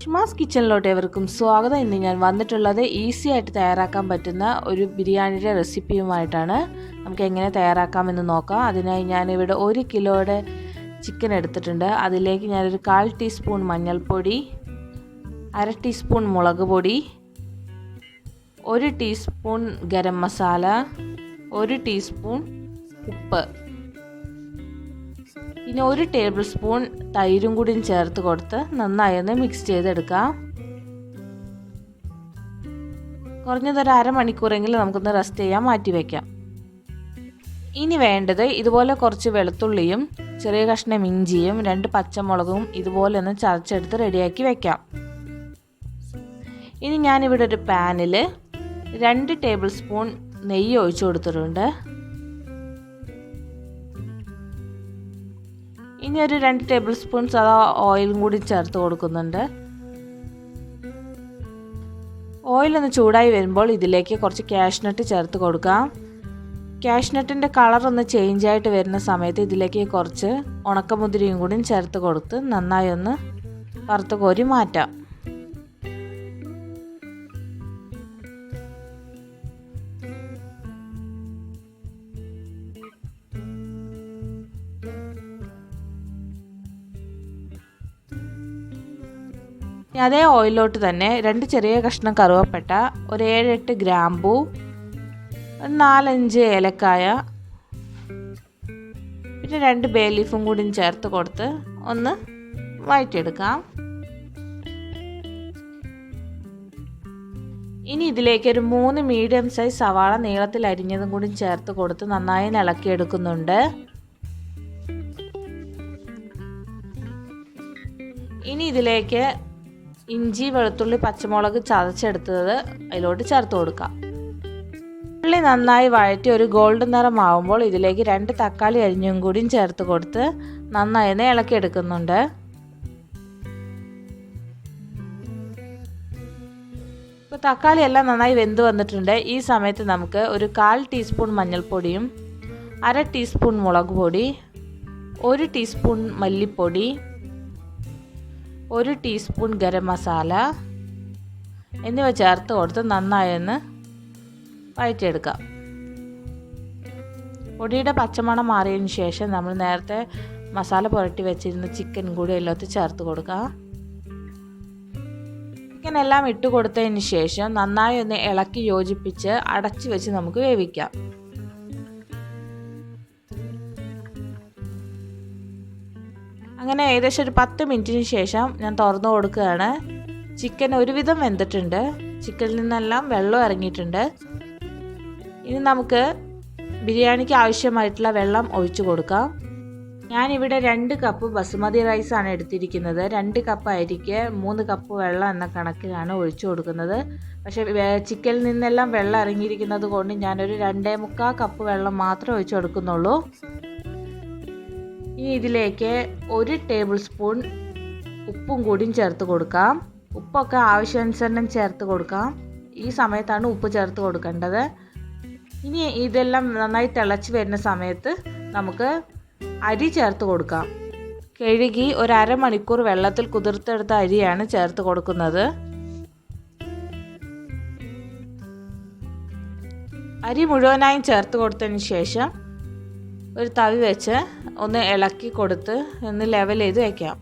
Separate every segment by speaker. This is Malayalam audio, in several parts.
Speaker 1: ഷിമാസ് കിച്ചണിലോട്ട് എവർക്കും സ്വാഗതം. ഇന്ന് ഞാൻ വന്നിട്ടുള്ളത് ഈസി ആയിട്ട് തയ്യാറാക്കാൻ പറ്റുന്ന ഒരു ബിരിയാണിയുടെ റെസിപ്പിയുമായിട്ടാണ്. നമുക്ക് എങ്ങനെ തയ്യാറാക്കാമെന്ന് നോക്കാം. അതിനായി ഞാനിവിടെ 1 കിലോയുടെ ചിക്കൻ എടുത്തിട്ടുണ്ട്. അതിലേക്ക് ഞാനൊരു 1/4 ടീസ്പൂൺ മഞ്ഞൾപ്പൊടി, 1/2 ടീസ്പൂൺ മുളക് പൊടി, 1 ടീസ്പൂൺ ഗരം മസാല, 1 ടീസ്പൂൺ ഉപ്പ്, പിന്നെ 1 ടേബിൾ സ്പൂൺ തൈരും കൂടി ചേർത്ത് കൊടുത്ത് നന്നായി ഒന്ന് മിക്സ് ചെയ്തെടുക്കാം. കുറഞ്ഞതൊരു അരമണിക്കൂറെങ്കിലും നമുക്കൊന്ന് റെസ്റ്റ് ചെയ്യാൻ മാറ്റി വയ്ക്കാം. ഇനി വേണ്ടത് ഇതുപോലെ കുറച്ച് വെളുത്തുള്ളിയും ചെറിയ കഷ്ണം ഇഞ്ചിയും 2 പച്ചമുളകും ഇതുപോലെ ഒന്ന് ചതച്ചെടുത്ത് റെഡിയാക്കി വെക്കാം. ഇനി ഞാനിവിടെ ഒരു പാനിൽ 2 ടേബിൾ സ്പൂൺ നെയ്യ് ഒഴിച്ചു കൊടുത്തിട്ടുണ്ട്. ഇനി ഒരു 2 ടേബിൾ സ്പൂൺ സാധാ ഓയിലും കൂടി ചേർത്ത് കൊടുക്കുന്നുണ്ട്. ഓയിലൊന്ന് ചൂടായി വരുമ്പോൾ ഇതിലേക്ക് കുറച്ച് കാഷ്നട്ട് ചേർത്ത് കൊടുക്കാം. കാഷ്നട്ടിൻ്റെ കളറൊന്ന് ചേഞ്ച് ആയിട്ട് വരുന്ന സമയത്ത് ഇതിലേക്ക് കുറച്ച് ഉണക്കമുന്തിരിയും കൂടി ചേർത്ത് കൊടുത്ത് നന്നായി ഒന്ന് വറുത്ത് കോരി മാറ്റാം. അതേ ഓയിലോട്ട് തന്നെ 2 ചെറിയ കഷ്ണം കറുവപ്പട്ട, ഒരു 7-8 ഗ്രാമ്പൂ, 4-5 ഏലക്കായ, പിന്നെ 2 ബേ ലീഫും കൂടി ചേർത്ത് കൊടുത്ത് ഒന്ന് വഴറ്റിയെടുക്കാം. ഇനി ഇതിലേക്ക് ഒരു 3 മീഡിയം സൈസ് സവാള നീളത്തിൽ അരിഞ്ഞതും കൂടി ചേർത്ത് കൊടുത്ത് നന്നായി ഇളക്കിയെടുക്കുന്നുണ്ട്. ഇനി ഇതിലേക്ക് ഇഞ്ചി, വെളുത്തുള്ളി, പച്ചമുളക് ചതച്ചെടുത്തത് അതിലോട്ട് ചേർത്ത് കൊടുക്കാം. ഉള്ളി നന്നായി വഴറ്റി ഒരു ഗോൾഡൻ നിറം ആവുമ്പോൾ ഇതിലേക്ക് 2 തക്കാളി അരിഞ്ഞും കൂടിയും ചേർത്ത് കൊടുത്ത് നന്നായി ഇളക്കിയെടുക്കുന്നുണ്ട്. ഇപ്പോൾ തക്കാളി എല്ലാം നന്നായി വെന്ത് വന്നിട്ടുണ്ട്. ഈ സമയത്ത് നമുക്ക് ഒരു 1/4 ടീസ്പൂൺ മഞ്ഞൾപ്പൊടിയും, 1/2 ടീസ്പൂൺ മുളക് പൊടി, 1 ടീസ്പൂൺ മല്ലിപ്പൊടി, 1 ടീസ്പൂൺ ഗരം മസാല എന്നിവ ചേർത്ത് കൊടുത്ത് നന്നായി ഒന്ന് വഴറ്റിയെടുക്കാം. പൊടിയുടെ പച്ചമണം മാറിയതിന് ശേഷം നമ്മൾ നേരത്തെ മസാല പുരട്ടി വെച്ചിരുന്ന ചിക്കൻ കൂടി അതിലോട്ട് ചേർത്ത് കൊടുക്കാം. ചിക്കൻ എല്ലാം ഇട്ട് കൊടുത്തതിന് ശേഷം നന്നായി ഒന്ന് ഇളക്കി യോജിപ്പിച്ച് അടച്ചു വെച്ച് നമുക്ക് വേവിക്കാം. അങ്ങനെ ഏകദേശം ഒരു 10 മിനിറ്റിന് ശേഷം ഞാൻ തുറന്നു കൊടുക്കുകയാണ്. ചിക്കൻ ഒരുവിധം വെന്തിട്ടുണ്ട്. ചിക്കനിൽ നിന്നെല്ലാം വെള്ളം ഇറങ്ങിയിട്ടുണ്ട്. ഇനി നമുക്ക് ബിരിയാണിക്ക് ആവശ്യമായിട്ടുള്ള വെള്ളം ഒഴിച്ചു കൊടുക്കാം. ഞാനിവിടെ 2 കപ്പ് ബസുമതി റൈസാണ് എടുത്തിരിക്കുന്നത്. 2 കപ്പ് അരിക്ക് 3 കപ്പ് വെള്ളം എന്ന കണക്കിലാണ് ഒഴിച്ചു കൊടുക്കുന്നത്. പക്ഷേ ചിക്കനിൽ നിന്നെല്ലാം വെള്ളം ഇറങ്ങിയിരിക്കുന്നത് കൊണ്ട് ഞാനൊരു 2.25 കപ്പ് വെള്ളം മാത്രമേ ഒഴിച്ചു കൊടുക്കുന്നുള്ളൂ. ഇനി ഇതിലേക്ക് 1 ടേബിൾ സ്പൂൺ ഉപ്പും കൂടിയും ചേർത്ത് കൊടുക്കാം. ഉപ്പൊക്കെ ആവശ്യാനുസരണം ചേർത്ത് കൊടുക്കാം. ഈ സമയത്താണ് ഉപ്പ് ചേർത്ത് കൊടുക്കേണ്ടത്. ഇനി ഇതെല്ലാം നന്നായി തിളച്ച് വരുന്ന സമയത്ത് നമുക്ക് അരി ചേർത്ത് കൊടുക്കാം. കഴുകി ഒരു അരമണിക്കൂർ വെള്ളത്തിൽ കുതിർത്തെടുത്ത അരിയാണ് ചേർത്ത് കൊടുക്കുന്നത്. അരി മുഴുവനായും ചേർത്ത് കൊടുത്തതിന് ശേഷം ഒരു തവി വെച്ച് ഒന്ന് ഇളക്കി കൊടുത്ത് ഒന്ന് ലെവൽ ചെയ്ത് വയ്ക്കാം.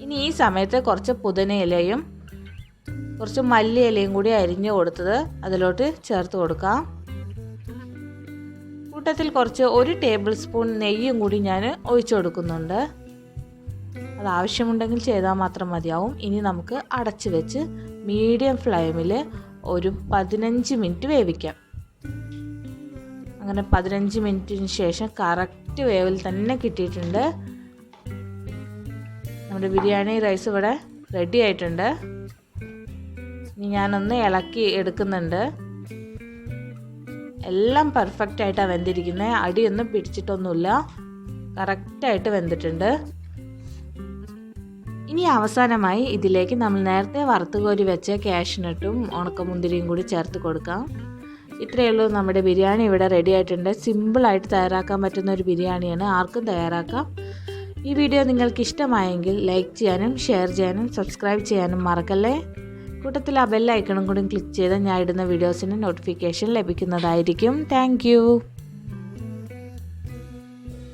Speaker 1: ഇനി ഈ സമയത്ത് കുറച്ച് പുതിനയിലയും കുറച്ച് മല്ലിയിലയും കൂടി അരിഞ്ഞു കൊടുത്തത് അതിലോട്ട് ചേർത്ത് കൊടുക്കാം. കൂട്ടത്തിൽ കുറച്ച് 1 ടേബിൾ സ്പൂൺ നെയ്യും കൂടി ഞാൻ ഒഴിച്ചു കൊടുക്കുന്നുണ്ട്. അത് ആവശ്യമുണ്ടെങ്കിൽ ചെയ്താൽ മാത്രം മതിയാവും. ഇനി നമുക്ക് അടച്ച് വെച്ച് മീഡിയം ഫ്ലെയിമിൽ ഒരു 15 മിനിറ്റ് വേവിക്കാം. അങ്ങനെ 15 മിനിറ്റിന് ശേഷം കറക്റ്റ് വേവിൽ തന്നെ കിട്ടിയിട്ടുണ്ട്. നമ്മുടെ ബിരിയാണി റൈസ് ഇവിടെ റെഡി ആയിട്ടുണ്ട്. ഇനി ഞാനൊന്ന് ഇളക്കി എടുക്കുന്നുണ്ട്. എല്ലാം പെർഫെക്റ്റ് ആയിട്ടാണ് വെന്തിരിക്കുന്നത്. അടിയൊന്നും പിടിച്ചിട്ടൊന്നുമില്ല. കറക്റ്റായിട്ട് വെന്തിട്ടുണ്ട്. ഇനി അവസാനമായി ഇതിലേക്ക് നമ്മൾ നേരത്തെ വറുത്ത് കോരി വെച്ച കാഷ്നട്ടും ഉണക്കമുന്തിരിയും കൂടി ചേർത്ത് കൊടുക്കാം. ഇത്രയേ ഉള്ളൂ, നമ്മുടെ ബിരിയാണി ഇവിടെ റെഡി ആയിട്ടുണ്ട്. സിമ്പിളായിട്ട് തയ്യാറാക്കാൻ പറ്റുന്ന ഒരു ബിരിയാണിയാണ്, ആർക്കും തയ്യാറാക്കാം. ഈ വീഡിയോ നിങ്ങൾക്ക് ഇഷ്ടമായെങ്കിൽ ലൈക്ക് ചെയ്യാനും ഷെയർ ചെയ്യാനും സബ്സ്ക്രൈബ് ചെയ്യാനും മറക്കല്ലേ. കൂട്ടത്തിൽ ആ ബെൽ ഐക്കണും കൂടി ക്ലിക്ക് ചെയ്താൽ ഞാൻ ഇടുന്ന വീഡിയോസിന് നോട്ടിഫിക്കേഷൻ ലഭിക്കുന്നതായിരിക്കും. താങ്ക്